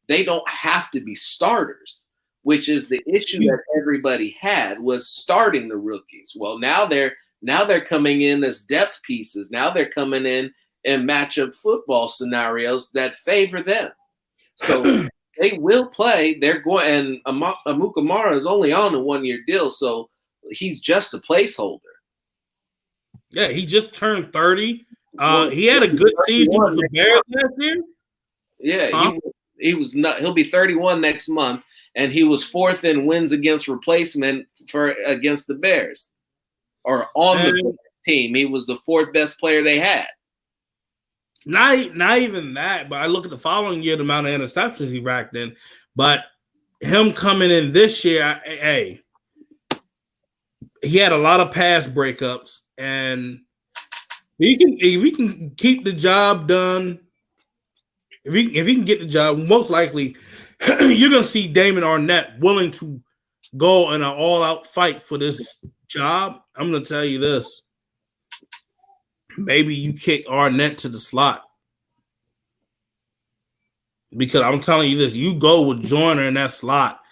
they don't have to be starters, which is the issue that everybody had, was starting the rookies. Well, now they're coming in as depth pieces. Now they're coming in matchup football scenarios that favor them. So they will play. They're going, and Amukamara is only on a 1-year deal, so he's just a placeholder. Yeah, he just turned 30. He had a good season with the Bears last year. Yeah, he was not. He'll be 31 next month, and he was 4th in wins against replacement against the Bears, or on the team. He was the 4th best player they had. Not even that, but I look at the following year, the amount of interceptions he racked in. But him coming in this year, he had a lot of pass breakups, and if he can keep the job done, if he can get the job, most likely you're gonna see Damon Arnett willing to go in an all-out fight for this job. I'm gonna tell you this. Maybe you kick Arnett to the slot. Because I'm telling you this, you go with Joyner in that slot,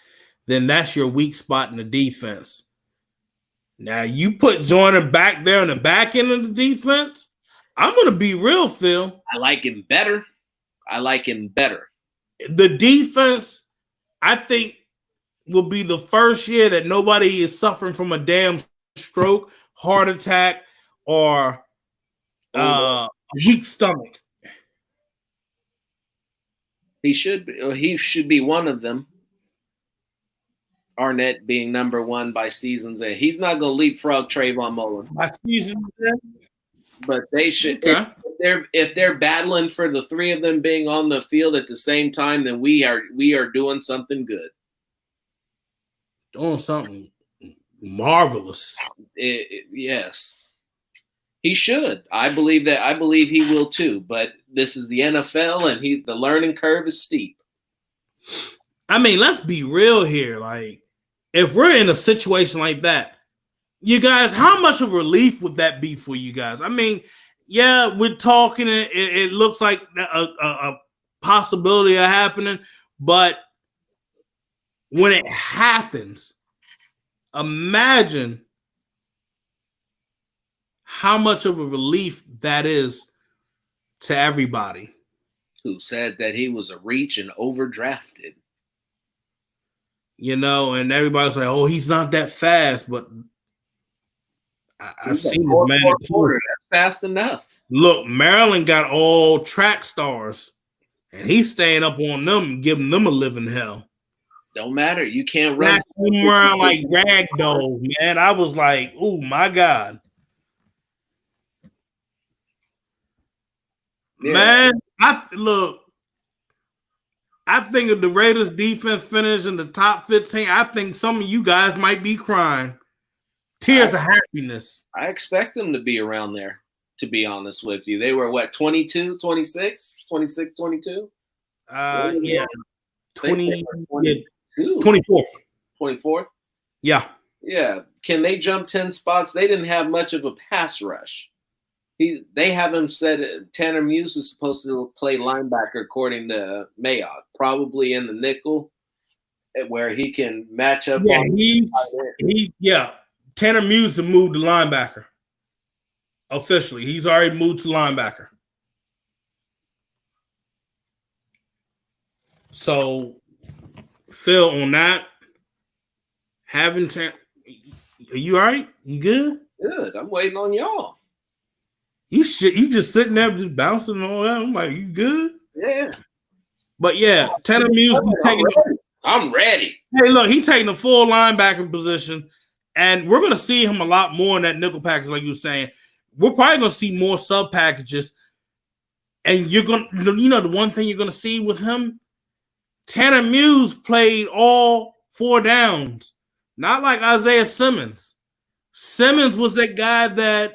then that's your weak spot in the defense. Now, you put Joyner back there in the back end of the defense, I'm going to be real, Phil. I like him better. The defense, I think, will be the first year that nobody is suffering from a damn stroke, heart attack, or weak stomach. He should be one of them. Arnett being number 1 by season's end. He's not going to leapfrog Trayvon Mullen by season's end, but they should. Okay. If they're battling for the 3 of them being on the field at the same time, then we are doing something good. Doing something marvelous. Yes. He should. I believe he will too. But this is the NFL, and the learning curve is steep. I mean, let's be real here. Like, if we're in a situation like that, you guys, how much of relief would that be for you guys? I mean, yeah, we're talking. It looks like a possibility of happening, but when it happens, imagine how much of a relief that is to everybody. Who said that he was a reach and overdrafted. You know, and everybody's like, oh, he's not that fast, but I've seen this man. That's fast enough. Look, Maryland got all track stars, and he's staying up on them and giving them a living hell. Don't matter. You can't run around like rag dolls, man. I was like, oh, my God. Yeah. Man, I think if the Raiders defense finished in the top 15, I think some of you guys might be crying. Tears of happiness. I expect them to be around there, to be honest with you. They were, 22, 26, 22? Yeah, 20, 22. 24th. 24th? Yeah. Yeah. Can they jump 10 spots? They didn't have much of a pass rush. They have him said Tanner Muse is supposed to play linebacker according to Mayock, probably in the nickel, where he can match up. Yeah, Tanner Muse moved to linebacker. Officially, he's already moved to linebacker. So, Phil, on that, are you all right? You good? Good. I'm waiting on y'all. You just sitting there just bouncing and all that. I'm like, you good? Yeah. But yeah, Tanner Muse taking. I'm ready. Hey, look, he's taking the full linebacker position, and we're going to see him a lot more in that nickel package, like you were saying. We're probably going to see more sub packages, and you're going to, the one thing you're going to see with him, Tanner Muse played all 4 downs, not like Isaiah Simmons. Simmons was that guy that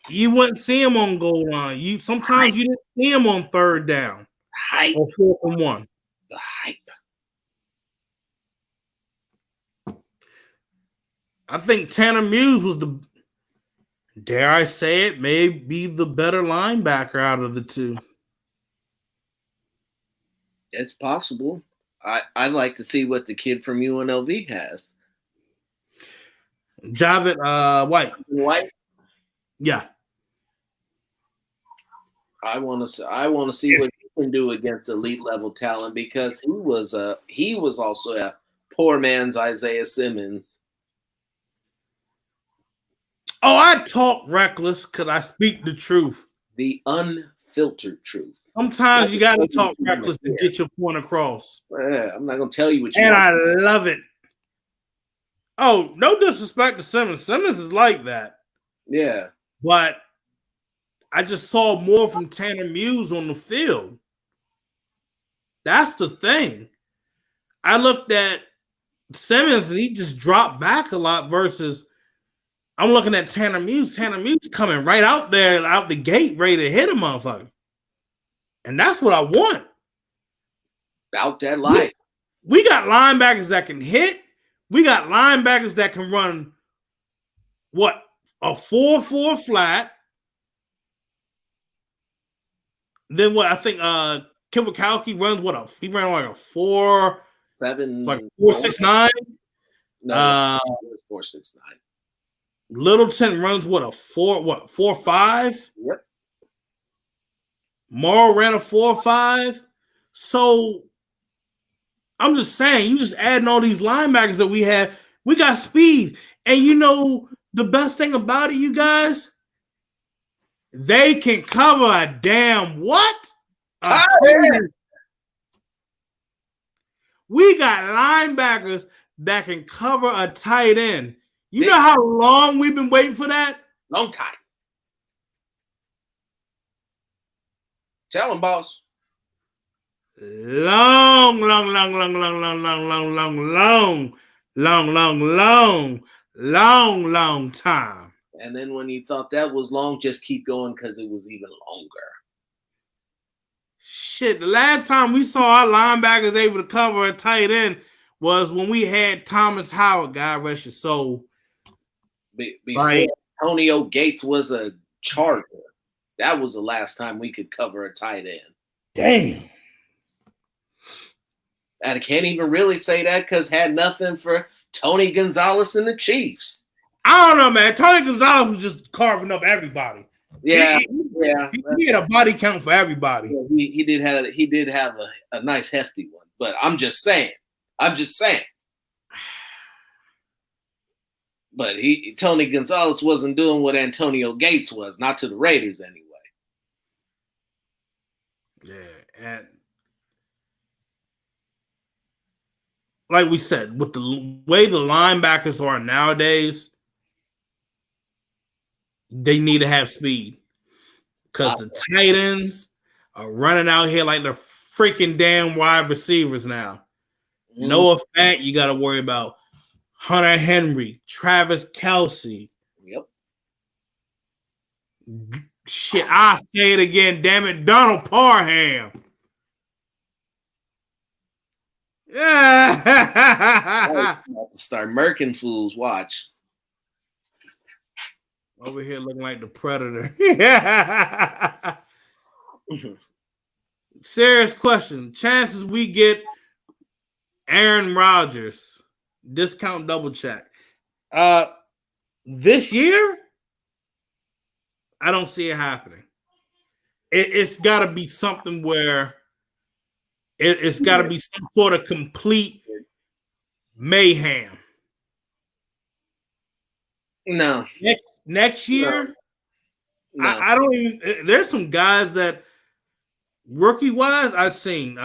you wouldn't see him on goal line. Sometimes you didn't see him on 3rd down or 4th and 1. The hype. I think Tanner Muse was dare I say it, may be the better linebacker out of the two. It's possible. I'd like to see what the kid from UNLV has. Javid White. White? Yeah. I want to see what he can do against elite level talent, because he was also a poor man's Isaiah Simmons. Oh, I talk reckless because I speak the truth. The unfiltered truth. Sometimes you got to talk reckless to get your point across. Yeah, I'm not going to tell you what you want. And I love it. Oh, no disrespect to Simmons. Simmons is like that. Yeah. But I just saw more from Tanner Muse on the field. That's the thing. I looked at Simmons and he just dropped back a lot versus I'm looking at Tanner Muse. Tanner Muse coming right out there, out the gate, ready to hit a motherfucker. And that's what I want. Out that life. We got linebackers that can hit. We got linebackers that can run what? A 4-4 flat. Then what I think Kim Wachowski runs he ran like a 4-7, like 4.69. No, 4.69. Littleton runs what a 4.5. Yep. Morrow ran a 4.5. So I'm just saying, you just adding all these linebackers that we have. We got speed, and the best thing about it, you guys, they can cover a damn what? We got linebackers that can cover a tight end. You know how long we've been waiting for that? Long time. Tell them, boss. Long time. And then when you thought that was long, just keep going because it was even longer. Shit, the last time we saw our linebackers able to cover a tight end was when we had Thomas Howard, God rest his soul. Before Antonio Gates was a Charger. That was the last time we could cover a tight end. Damn. And I can't even really say that because had nothing for Tony Gonzalez and the Chiefs. I don't know, man. Tony Gonzalez was just carving up everybody. Yeah, he had a body count for everybody. Yeah, he did have a nice hefty one. But I'm just saying. But Tony Gonzalez wasn't doing what Antonio Gates was, not to the Raiders anyway. Yeah, and like we said, with the way the linebackers are nowadays, they need to have speed because the tight ends are running out here like they're freaking damn wide receivers now. Noah Fant, you got to worry about Hunter Henry, Travis Kelce. Yep. Shit, I say it again. Damn it, Donald Parham. Yeah. About to start murking fools. Watch. Over here looking like the Predator. Yeah. Serious question. Chances we get Aaron Rodgers. Discount double check. This year, I don't see it happening. It's got to be something where it's got to be some sort of complete mayhem. No. Next year, No. I don't even. There's some guys that rookie wise I've seen.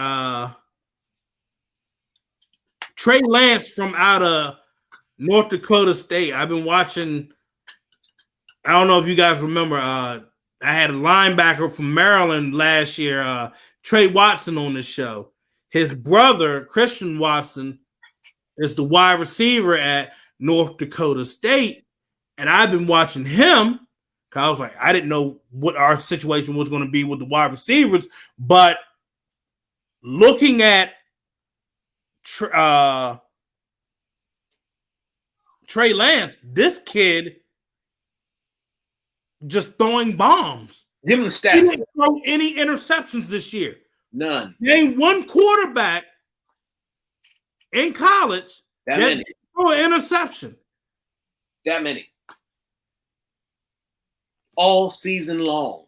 Trey Lance from out of North Dakota State. I've been watching. I don't know if you guys remember. I had a linebacker from Maryland last year, Trey Watson, on the show. His brother, Christian Watson, is the wide receiver at North Dakota State. And I've been watching him because I was like, I didn't know what our situation was going to be with the wide receivers. But looking at Trey Lance, this kid just throwing bombs. Give him the stats. He didn't throw any interceptions this year. None. Name one quarterback in college that didn't throw an interception. That many. All season long.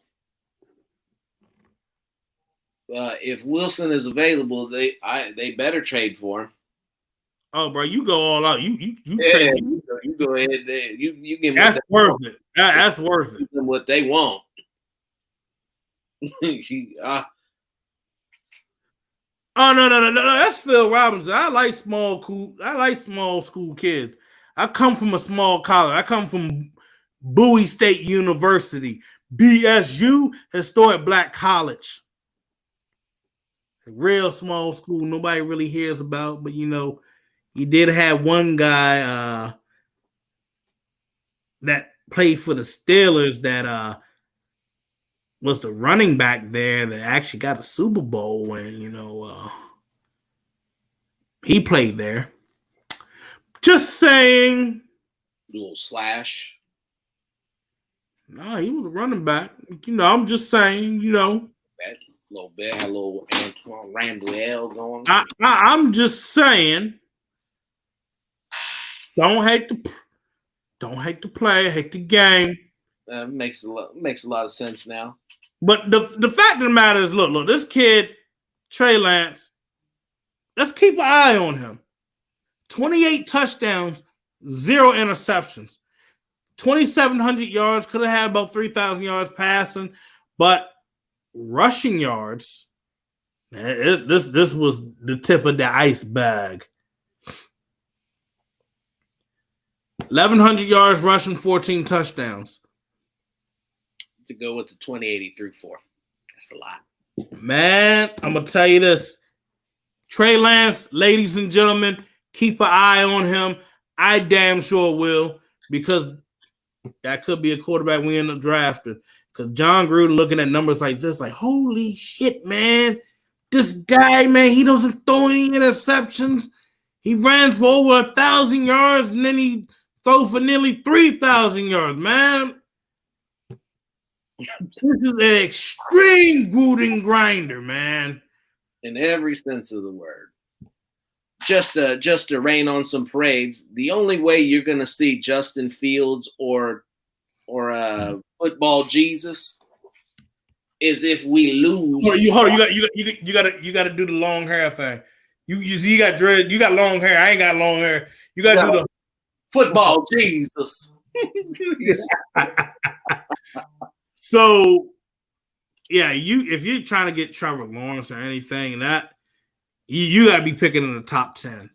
If Wilson is available, they better trade for him. Oh, bro, you go all out. You trade. You go ahead. You give them. That's worth it. That's worth it. What they want. Oh no! That's Phil Robinson. I like small school kids. I come from a small college. I come from Bowie State University, BSU, historic black college. A real small school. Nobody really hears about, but you did have one guy that played for the Steelers that was the running back there that actually got a Super Bowl when, he played there. Just saying. Little Slash. No, he was a running back. I'm just saying, A little bit. Had a little Antoine Randall going. I'm just saying. Don't hate the player, hate the game. Makes a lot of sense now. But the fact of the matter is, look, this kid, Trey Lance, let's keep an eye on him. 28 touchdowns, 0 interceptions. 2,700 yards, could have had about 3,000 yards passing, but rushing yards, this was the tip of the iceberg. 1,100 yards rushing, 14 touchdowns. To go with the 2080 through 4. That's a lot. Man, I'm going to tell you this. Trey Lance, ladies and gentlemen, keep an eye on him. I damn sure will, because that could be a quarterback we end up drafting. Because John Gruden looking at numbers like this, like, holy shit, man. This guy, man, he doesn't throw any interceptions. He ran for over 1,000 yards, and then he threw for nearly 3,000 yards, man. This is an extreme Gruden grinder, man. In every sense of the word. Just to rain on some parades. The only way you're gonna see Justin Fields or football Jesus is if we lose. You gotta do the long hair thing. You got dread. You got long hair. I ain't got long hair. You gotta do the football Jesus. So, yeah, if you're trying to get Trevor Lawrence or anything, that you got to be picking in the top 10.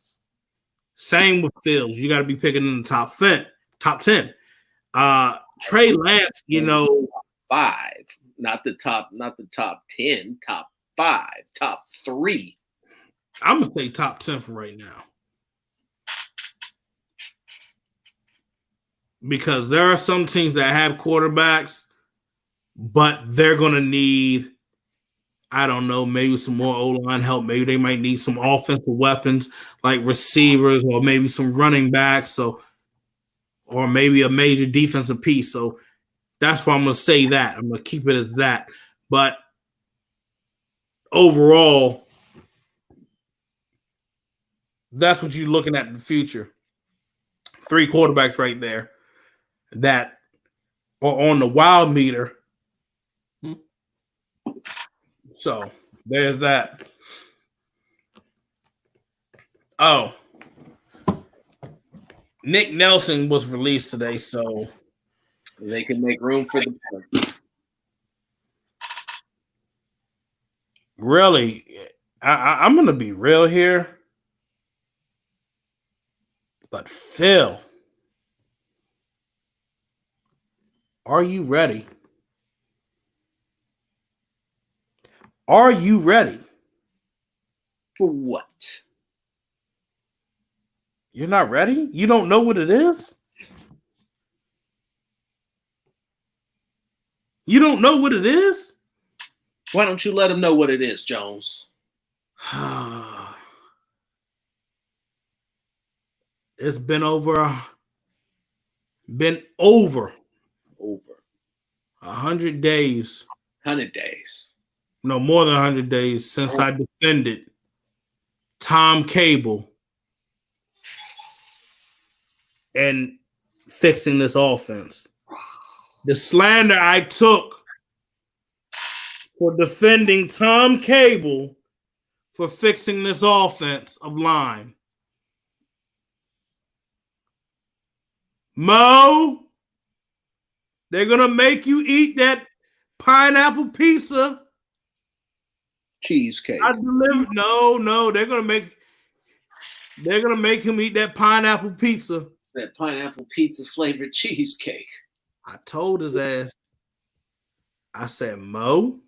Same with Fields, you got to be picking in the top 10. Trey Lance, 5, not the top 10, top 5, top 3. I'm gonna say top 10 for right now. Because there are some teams that have quarterbacks, but they're going to need I don't know, maybe some more O-line help. Maybe they might need some offensive weapons like receivers or maybe some running backs. So, or maybe a major defensive piece. So that's why I'm going to say that. I'm going to keep it as that. But overall, that's what you're looking at in the future. 3 quarterbacks right there that are on the wild meter. So there's that. Oh, Nick Nelson was released today, so they can make room for the. Really, I'm going to be real here. But Phil, are you ready? Are you ready? For what? You're not ready? You don't know what it is? You don't know what it is? Why don't you let them know what it is, Jones? It's been over 100 days. 100 days. No, more than 100 days since I defended Tom Cable and fixing this offense. The slander I took for defending Tom Cable for fixing this offensive line. Mo, they're going to make you eat that pineapple pizza. Cheesecake. I delivered. No, they're going to make him eat that pineapple pizza. That pineapple pizza flavored cheesecake. I told his ass. I said, Mo,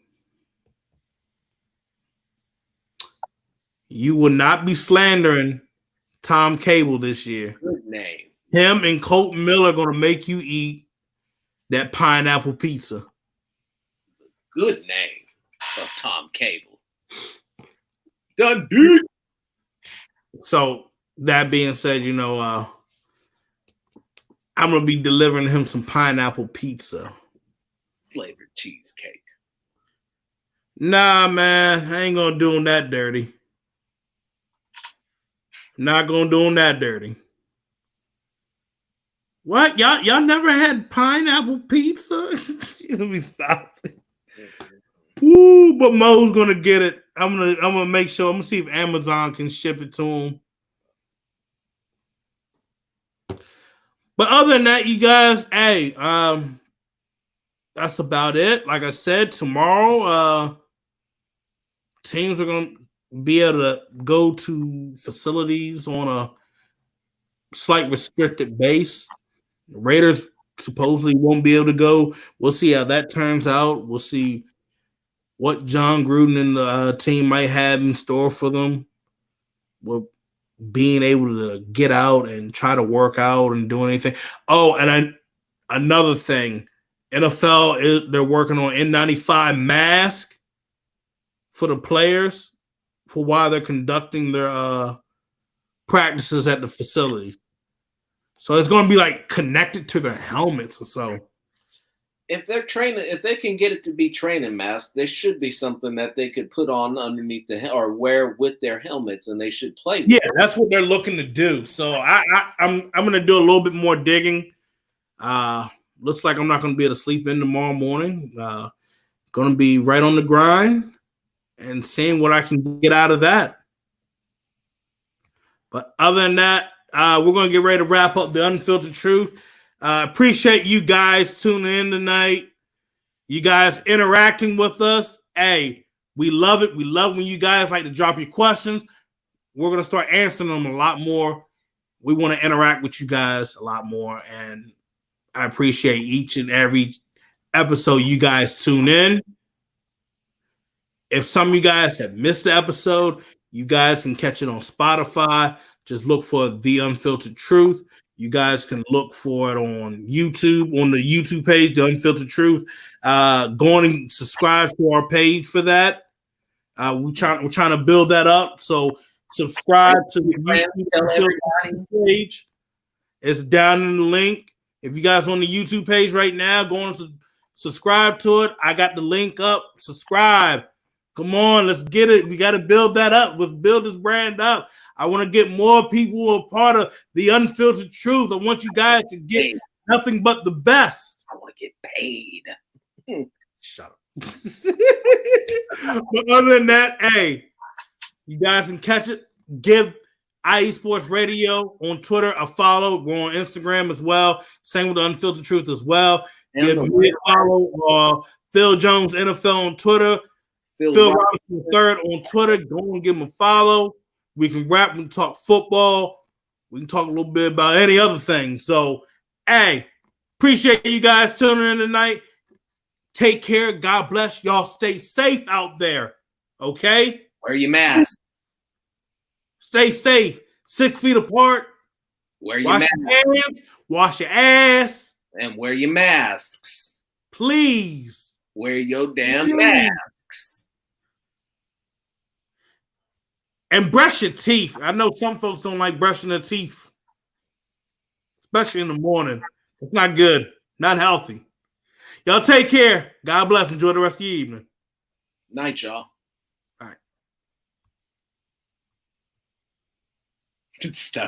you will not be slandering Tom Cable this year. Good name. Him and Colton Miller are going to make you eat that pineapple pizza. Good name of Tom Cable. Dundee. So that being said, I'm going to be delivering him some pineapple pizza. Flavored cheesecake. Nah, man, I ain't going to do him that dirty. Not going to do him that dirty. What? Y'all never had pineapple pizza? Let me stop. Woo, but Mo's gonna get it. I'm gonna make sure. I'm gonna see if Amazon can ship it to him. But other than that, you guys, hey, that's about it. Like I said, tomorrow, teams are gonna be able to go to facilities on a slight restricted base. The Raiders supposedly won't be able to go. We'll see how that turns out. We'll see what John Gruden and the team might have in store for them. With being able to get out and try to work out and do anything. Oh, and another thing, NFL, they're working on N95 mask for the players for while they're conducting their practices at the facilities. So it's going to be like connected to their helmets or so. If they're training, if they can get it to be training masks, there should be something that they could put on underneath or wear with their helmets, and they should play with. Yeah, that's what they're looking to do. So I'm going to do a little bit more digging. Looks like I'm not going to be able to sleep in tomorrow morning. Going to be right on the grind and seeing what I can get out of that. But other than that, we're going to get ready to wrap up the Unfiltered Truth. Appreciate you guys tuning in tonight. You guys interacting with us. Hey, we love it. We love when you guys like to drop your questions. We're going to start answering them a lot more. We want to interact with you guys a lot more. And I appreciate each and every episode you guys tune in. If some of you guys have missed the episode, you guys can catch it on Spotify. Just look for The Unfiltered Truth. You guys can look for it on YouTube, on the YouTube page, The Unfiltered Truth. Go on and subscribe to our page for that. We're trying to build that up. So subscribe to the YouTube page. It's down in the link. If you guys on the YouTube page right now, go on to subscribe to it. I got the link up. Subscribe. Come on, let's get it. We got to build that up. Let's build this brand up. I want to get more people a part of the Unfiltered Truth. I want you guys to get nothing but the best. I want to get paid. Shut up. But other than that, hey, you guys can catch it. Give IE Sports Radio on Twitter a follow. We're on Instagram as well. Same with the Unfiltered Truth as well. Give me a follow. Phil Jones NFL on Twitter. Phil Robinson III on Twitter. Go and give him a follow. We can rap. We can talk football. We can talk a little bit about any other thing. So, hey, appreciate you guys tuning in tonight. Take care. God bless. Y'all stay safe out there. Okay? Wear your mask. Stay safe. 6 feet apart. Wear your mask. Wash your hands. Wash your ass. And wear your masks. Please. Wear your damn masks. And brush your teeth. I know some folks don't like brushing their teeth, especially in the morning. It's not good. Not healthy. Y'all take care. God bless. Enjoy the rest of your evening. Night, y'all. All right. Good stuff.